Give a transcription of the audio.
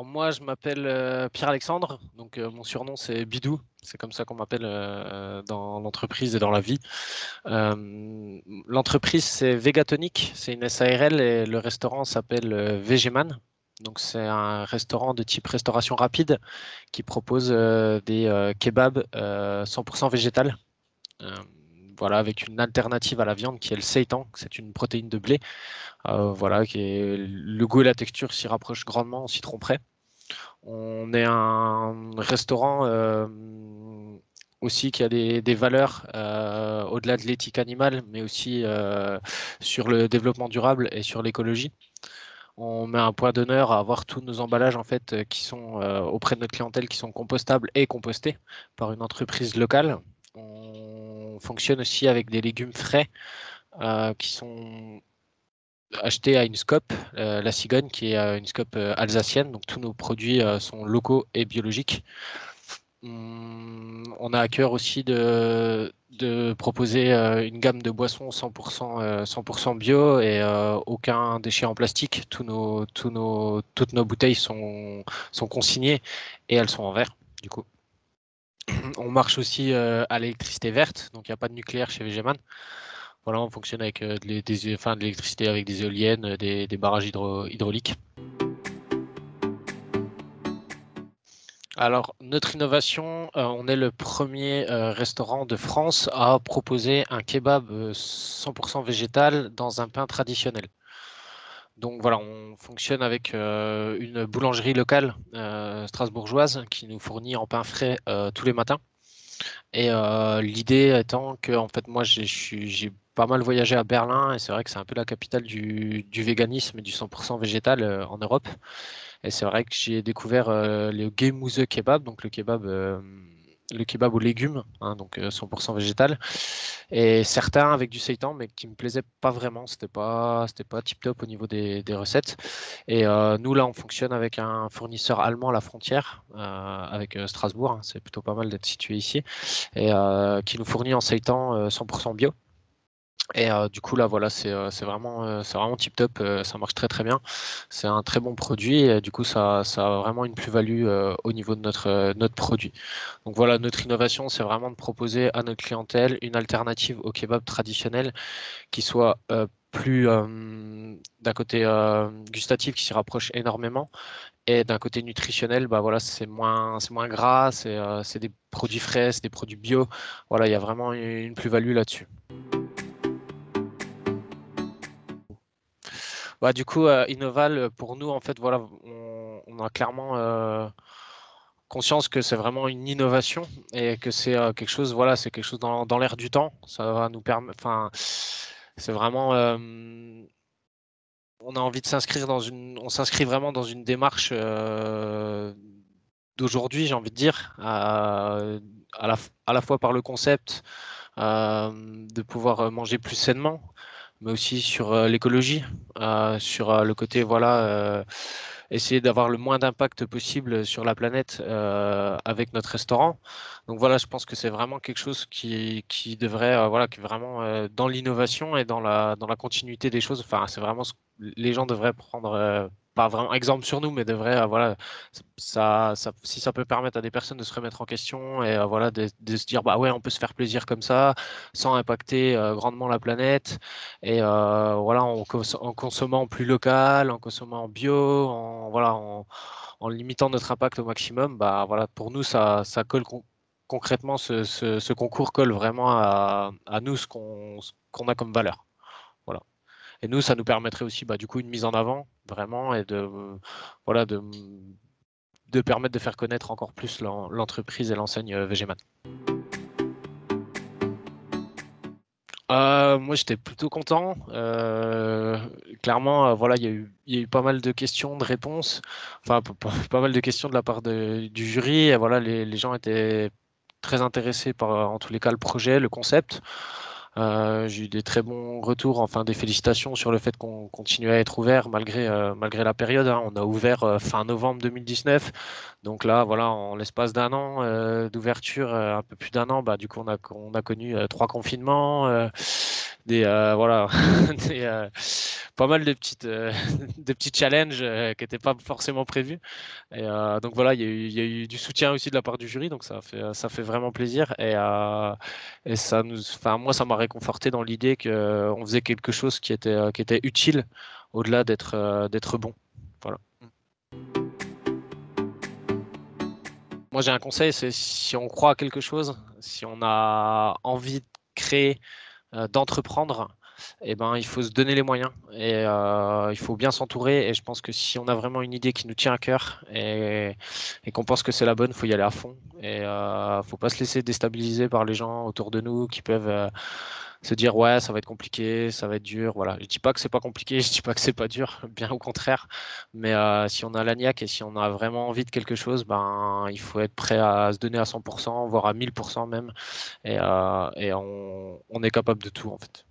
Alors moi, je m'appelle Pierre-Alexandre, donc mon surnom c'est Bidou, c'est comme ça qu'on m'appelle dans l'entreprise et dans la vie. L'entreprise c'est Vegatonic, c'est une SARL et le restaurant s'appelle VGman. Donc c'est un restaurant de type restauration rapide qui propose des kebabs 100% végétal. Euh, voilà, avec une alternative à la viande qui est le seitan, c'est une protéine de blé. Voilà, le goût et la texture s'y rapprochent grandement, on s'y tromperait. On est un restaurant aussi qui a des valeurs au-delà de l'éthique animale, mais aussi sur le développement durable et sur l'écologie. On met un point d'honneur à avoir tous nos emballages en fait qui sont auprès de notre clientèle, qui sont compostables et compostés par une entreprise locale. On fonctionne aussi avec des légumes frais qui sont achetés à une SCOP, la Cigogne, qui est une SCOP alsacienne. Donc tous nos produits sont locaux et biologiques. On a à cœur aussi de proposer une gamme de boissons 100% bio et aucun déchet en plastique. Toutes nos bouteilles sont consignées et elles sont en verre, du coup. On marche aussi à l'électricité verte, donc il n'y a pas de nucléaire chez VGman. Voilà, on fonctionne avec de l'électricité avec des éoliennes, des barrages hydrauliques. Alors, notre innovation, on est le premier restaurant de France à proposer un kebab 100% végétal dans un pain traditionnel. Donc voilà, on fonctionne avec une boulangerie locale strasbourgeoise qui nous fournit en pain frais tous les matins. Et l'idée étant que, en fait, moi, j'ai pas mal voyagé à Berlin et c'est vrai que c'est un peu la capitale du véganisme et du 100% végétal en Europe. Et c'est vrai que j'ai découvert le Gemüse kebab, donc le kebab aux légumes, hein, donc 100% végétal, et certains avec du seitan, mais qui me plaisaient pas vraiment. C'était pas tip top au niveau des recettes. Et nous là, on fonctionne avec un fournisseur allemand à la frontière, avec Strasbourg. Hein, c'est plutôt pas mal d'être situé ici, et qui nous fournit en seitan 100% bio. Et du coup là voilà c'est vraiment tip top, ça marche très très bien, c'est un très bon produit et du coup ça a vraiment une plus-value au niveau de notre produit. Donc voilà, notre innovation c'est vraiment de proposer à notre clientèle une alternative au kebab traditionnel qui soit plus d'un côté gustatif qui s'y rapproche énormément et d'un côté nutritionnel, bah voilà, c'est moins gras, c'est des produits frais, c'est des produits bio. Voilà, il y a vraiment une plus-value là-dessus. Bah, du coup, Innoval, pour nous, en fait, voilà, on a clairement conscience que c'est vraiment une innovation et que c'est quelque chose, voilà, c'est quelque chose dans l'air du temps. Ça va nous permettre, enfin, c'est vraiment, on a envie de s'inscrire on s'inscrit vraiment dans une démarche d'aujourd'hui, j'ai envie de dire, à la fois par le concept de pouvoir manger plus sainement, mais aussi sur l'écologie, sur le côté, voilà, essayer d'avoir le moins d'impact possible sur la planète avec notre restaurant. Donc voilà, je pense que c'est vraiment quelque chose qui devrait, voilà, qui est vraiment dans l'innovation et dans la continuité des choses. Enfin, c'est vraiment les gens devraient prendre, pas vraiment exemple sur nous, mais devraient, voilà, si ça peut permettre à des personnes de se remettre en question et voilà, de se dire, bah ouais, on peut se faire plaisir comme ça, sans impacter grandement la planète. Et voilà, en consommant plus local, en consommant bio, voilà, en limitant notre impact au maximum, bah voilà, pour nous, ça colle concrètement, ce concours colle vraiment à nous, ce qu'on a comme valeur. Voilà. Et nous, ça nous permettrait aussi, bah, du coup, une mise en avant, vraiment, et voilà, de permettre de faire connaître encore plus l'entreprise et l'enseigne VGman. Moi, j'étais plutôt content. Clairement, voilà, il y a eu pas mal de questions, de réponses, enfin, pas mal de questions de la part du jury. Et voilà, les gens étaient très intéressés par, en tous les cas, le projet, le concept. J'ai eu des très bons retours, enfin des félicitations sur le fait qu'on continue à être ouvert malgré la période. Hein. On a ouvert fin novembre 2019. Donc là, voilà, en l'espace d'un an d'ouverture, un peu plus d'un an, bah, du coup, on a connu trois confinements. voilà, pas mal de petits challenges qui n'étaient pas forcément prévus. Donc voilà, il y a eu du soutien aussi de la part du jury, donc ça fait vraiment plaisir. Et enfin, moi, ça m'a réconforté dans l'idée qu'on faisait quelque chose qui était utile au-delà d'être bon. Voilà. Moi, j'ai un conseil, c'est si on croit à quelque chose, si on a envie de créer, d'entreprendre, eh ben, il faut se donner les moyens et il faut bien s'entourer. Et je pense que si on a vraiment une idée qui nous tient à cœur et qu'on pense que c'est la bonne, il faut y aller à fond. Et faut pas se laisser déstabiliser par les gens autour de nous qui peuvent se dire ouais, ça va être compliqué, ça va être dur. Voilà, je dis pas que c'est pas compliqué, je dis pas que c'est pas dur, bien au contraire. Mais si on a la niaque et si on a vraiment envie de quelque chose, ben il faut être prêt à se donner à 100%, voire à 1000% même. Et on est capable de tout en fait.